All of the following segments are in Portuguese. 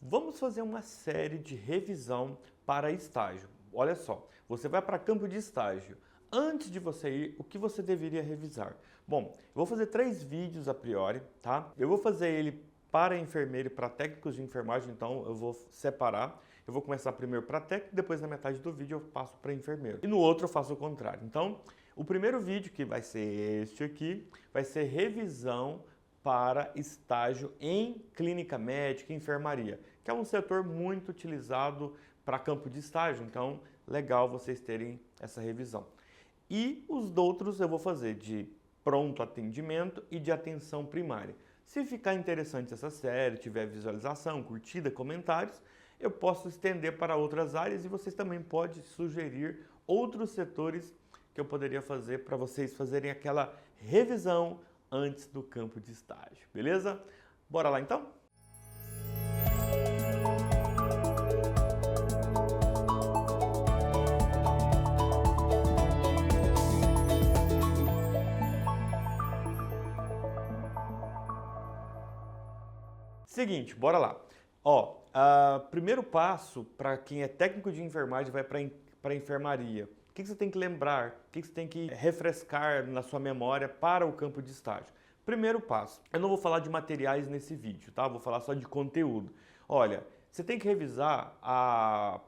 Vamos fazer uma série de revisão para estágio. Olha só, você vai para campo de estágio. Antes de você ir, o que você deveria revisar? Bom, eu vou fazer 3 vídeos a priori, tá? Eu vou fazer ele para enfermeiro e para técnicos de enfermagem, então eu vou separar. Eu vou começar primeiro para técnico, depois na metade do vídeo eu passo para enfermeiro. E no outro eu faço o contrário. Então, o primeiro vídeo, que vai ser este aqui, vai ser revisão para estágio em clínica médica e enfermaria, que é um setor muito utilizado para campo de estágio, então legal vocês terem essa revisão. E os outros eu vou fazer de pronto atendimento e de atenção primária. Se ficar interessante essa série, tiver visualização, curtida, comentários, eu posso estender para outras áreas e vocês também podem sugerir outros setores que eu poderia fazer para vocês fazerem aquela revisão antes do campo de estágio, beleza? Bora lá então? Seguinte, bora lá. Ó, primeiro passo para quem é técnico de enfermagem vai para a enfermaria. O que você tem que lembrar? O que você tem que refrescar na sua memória para o campo de estágio? Primeiro passo, eu não vou falar de materiais nesse vídeo, tá? Vou falar só de conteúdo. Olha, você tem que revisar a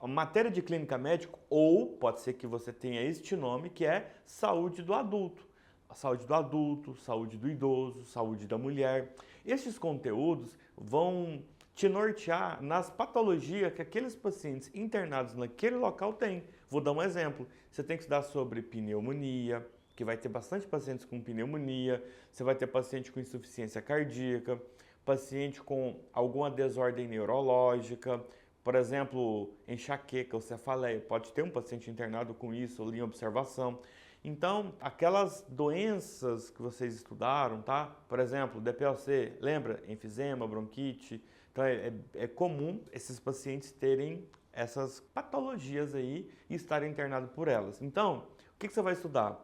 matéria de clínica médica, ou pode ser que você tenha este nome, que é saúde do adulto. A saúde do adulto, saúde do idoso, saúde da mulher. Esses conteúdos vão te nortear nas patologias que aqueles pacientes internados naquele local têm. Vou dar um exemplo. Você tem que estudar sobre pneumonia, que vai ter bastante pacientes com pneumonia. Você vai ter paciente com insuficiência cardíaca, paciente com alguma desordem neurológica, por exemplo, enxaqueca ou cefaleia. Pode ter um paciente internado com isso ali em observação. Então, aquelas doenças que vocês estudaram, tá? Por exemplo, DPLC, lembra? Enfisema, bronquite. Então, é comum esses pacientes terem essas patologias aí e estarem internados por elas. Então, o que você vai estudar?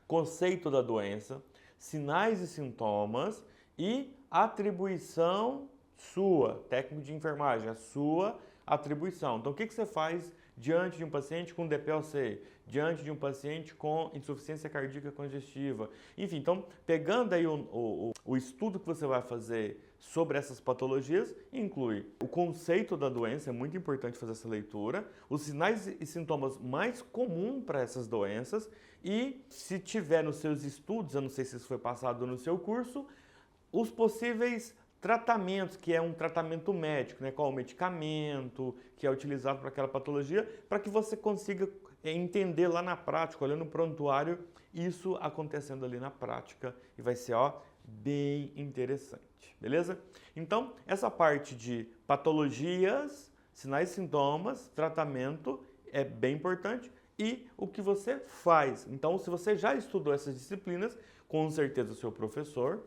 Conceito da doença, sinais e sintomas e atribuição sua, técnico de enfermagem, a sua atribuição. Então, o que você faz diante de um paciente com DPLC, diante de um paciente com insuficiência cardíaca congestiva? Enfim, então, pegando aí o estudo que você vai fazer sobre essas patologias, inclui o conceito da doença, é muito importante fazer essa leitura, os sinais e sintomas mais comuns para essas doenças e, se tiver nos seus estudos, eu não sei se isso foi passado no seu curso, os possíveis tratamentos, que é um tratamento médico, né? Qual o medicamento que é utilizado para aquela patologia, para que você consiga entender lá na prática, olhando no prontuário, isso acontecendo ali na prática e vai ser, ó, bem interessante, beleza? Então, essa parte de patologias, sinais e sintomas, tratamento é bem importante e o que você faz. Então, se você já estudou essas disciplinas, com certeza o seu professor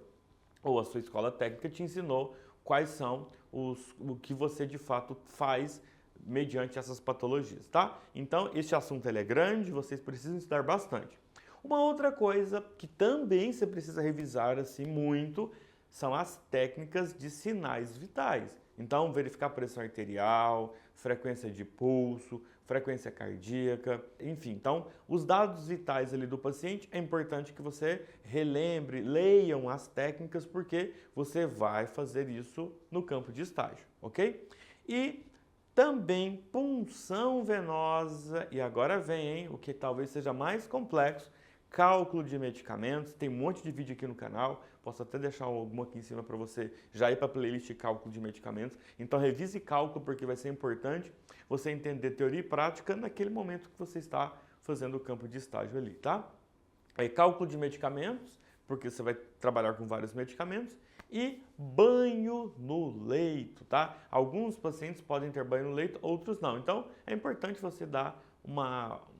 ou a sua escola técnica te ensinou quais são o que você de fato faz mediante essas patologias, tá? Então, esse assunto ele é grande, vocês precisam estudar bastante. Uma outra coisa que também você precisa revisar assim muito são as técnicas de sinais vitais. Então, verificar pressão arterial, frequência de pulso, frequência cardíaca, enfim. Então, os dados vitais ali do paciente, é importante que você relembre, leiam as técnicas, porque você vai fazer isso no campo de estágio, ok? E também punção venosa, e agora vem, hein, o que talvez seja mais complexo, cálculo de medicamentos. Tem um monte de vídeo aqui no canal, posso até deixar algum aqui em cima para você já ir para a playlist de cálculo de medicamentos. Então revise cálculo, porque vai ser importante você entender teoria e prática naquele momento que você está fazendo o campo de estágio ali, tá? Aí, cálculo de medicamentos, porque você vai trabalhar com vários medicamentos, e banho no leito, tá? Alguns pacientes podem ter banho no leito, outros não. Então é importante você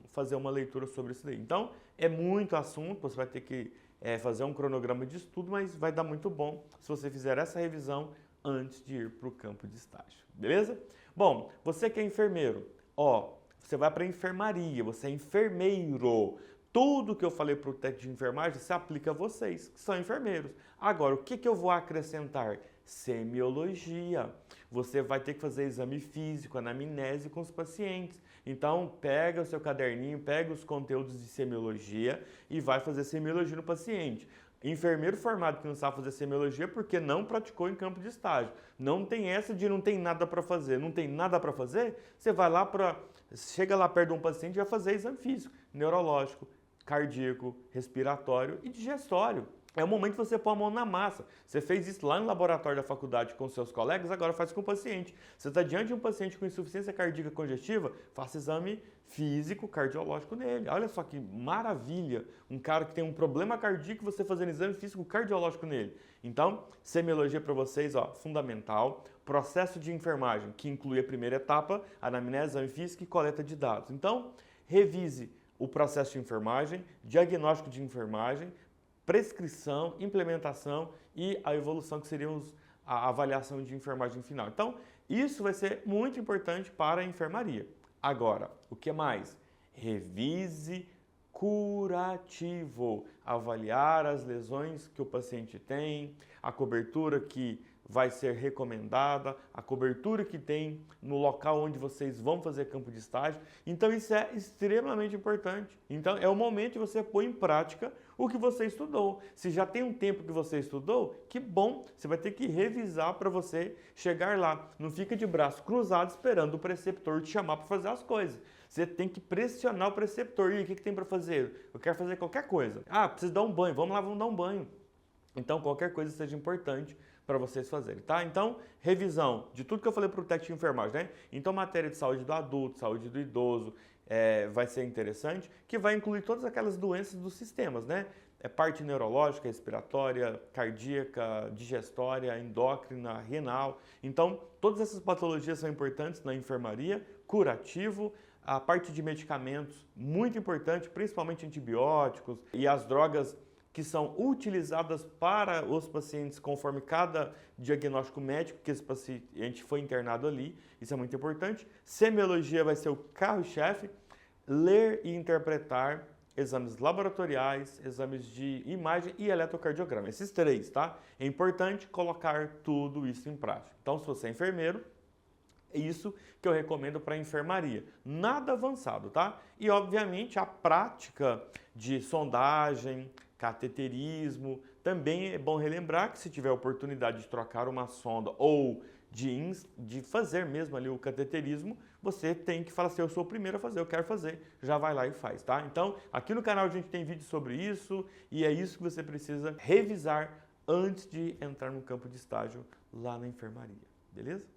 fazer uma leitura sobre isso daí. Então, é muito assunto, você vai ter que fazer um cronograma de estudo, mas vai dar muito bom se você fizer essa revisão antes de ir para o campo de estágio, beleza? Bom, você que é enfermeiro, ó, você vai para a enfermaria, você é enfermeiro. Tudo que eu falei para o técnico de enfermagem se aplica a vocês, que são enfermeiros. Agora, o que eu vou acrescentar? Semiologia. você vai ter que fazer exame físico, anamnese com os pacientes. Então, pega o seu caderninho, pega os conteúdos de semiologia e vai fazer semiologia no paciente. Enfermeiro formado que não sabe fazer semiologia porque não praticou em campo de estágio. Não tem essa de não tem nada para fazer. Não tem nada para fazer, você vai lá chega lá perto de um paciente e vai fazer exame físico, neurológico, cardíaco, respiratório e digestório. É o momento que você põe a mão na massa. Você fez isso lá no laboratório da faculdade com seus colegas, agora faz com o paciente. Você está diante de um paciente com insuficiência cardíaca congestiva, faça exame físico, cardiológico nele. Olha só que maravilha, um cara que tem um problema cardíaco, você fazendo exame físico cardiológico nele. Então, semiologia para vocês, ó, fundamental. Processo de enfermagem, que inclui a primeira etapa, anamnese, exame físico e coleta de dados. Então, revise o processo de enfermagem, diagnóstico de enfermagem, prescrição, implementação e a evolução, que seriam a avaliação de enfermagem final. Então, isso vai ser muito importante para a enfermaria. Agora, o que mais? Revise curativo. Avaliar as lesões que o paciente tem, a cobertura que vai ser recomendada, a cobertura que tem no local onde vocês vão fazer campo de estágio. Então isso é extremamente importante. Então é o momento de você pôr em prática o que você estudou. Se já tem um tempo que você estudou, que bom, você vai ter que revisar para você chegar lá. Não fica de braço cruzado esperando o preceptor te chamar para fazer as coisas. Você tem que pressionar o preceptor. E o que tem para fazer? Eu quero fazer qualquer coisa. Ah, preciso dar um banho. Vamos lá, vamos dar um banho. Então qualquer coisa seja importante para vocês fazerem, tá? Então, revisão de tudo que eu falei para o técnico de enfermagem, né? Então, matéria de saúde do adulto, saúde do idoso, vai ser interessante, que vai incluir todas aquelas doenças dos sistemas, né? Parte neurológica, respiratória, cardíaca, digestória, endócrina, renal. Então, todas essas patologias são importantes na enfermaria, curativo, a parte de medicamentos, muito importante, principalmente antibióticos e as drogas que são utilizadas para os pacientes conforme cada diagnóstico médico que esse paciente foi internado ali. Isso é muito importante. Semiologia vai ser o carro-chefe. Ler e interpretar exames laboratoriais, exames de imagem e eletrocardiograma. Esses três, tá? É importante colocar tudo isso em prática. Então, se você é enfermeiro, é isso que eu recomendo para a enfermaria. Nada avançado, tá? E, obviamente, a prática de sondagem, cateterismo. Também é bom relembrar que se tiver a oportunidade de trocar uma sonda ou de fazer mesmo ali o cateterismo, você tem que falar assim, eu sou o primeiro a fazer, eu quero fazer, já vai lá e faz, tá? Então, aqui no canal a gente tem vídeo sobre isso e é isso que você precisa revisar antes de entrar no campo de estágio lá na enfermaria, beleza?